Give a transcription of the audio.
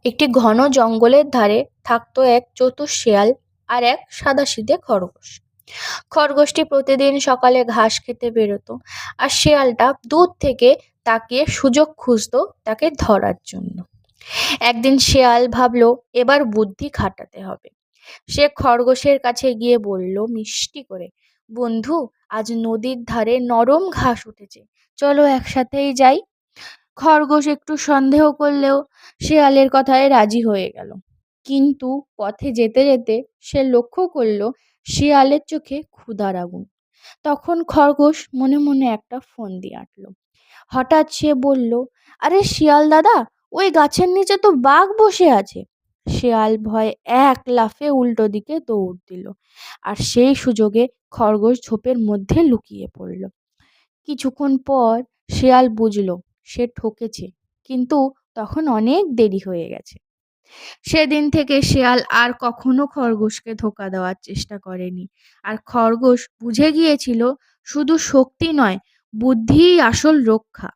একটি ঘন জঙ্গলের ধারে থাকতো এক চতুর শেয়াল আর এক সাদাসিধে খরগোশ। খরগোশটি প্রতিদিন সকালে ঘাস খেতে বেরোতো, আর শেয়ালটা দূর থেকে তাকিয়ে সুযোগ খুঁজতো তাকে ধরার জন্য। একদিন শেয়াল ভাবলো এবার বুদ্ধি খাটাতে হবে। সে খরগোশের কাছে গিয়ে বলল মিষ্টি করে, বন্ধু, আজ নদীর ধারে নরম ঘাস উঠেছে, চলো একসাথেই যাই। খরগোশ একটু সন্দেহ করলেও শেয়ালের কথায় রাজি হয়ে গেল। কিন্তু পথে যেতে যেতে সে লক্ষ্য করলো শিয়ালের চোখে ক্ষুধার আগুন। তখন খরগোশ মনে মনে একটা ফন্দি আঁটল। হঠাৎ সে বলল, আরে শিয়াল দাদা, ওই গাছের নিচে তো বাঘ বসে আছে। শিয়াল ভয়ে এক লাফে উল্টো দিকে দৌড় দিল, আর সেই সুযোগে খরগোশ ঝোপের মধ্যে লুকিয়ে পড়ল। কিছুক্ষণ পর শিয়াল বুঝলো সে ঠকেছে, কিন্তু তখন অনেক দেরি হয়ে গেছে। সেদিন থেকে শিয়াল আর কখনো খরগোশকে ধোঁকা দেওয়ার চেষ্টা করেনি। আর খরগোশ বুঝে গিয়েছিল শুধু শক্তি নয়, বুদ্ধিই আসল রক্ষা।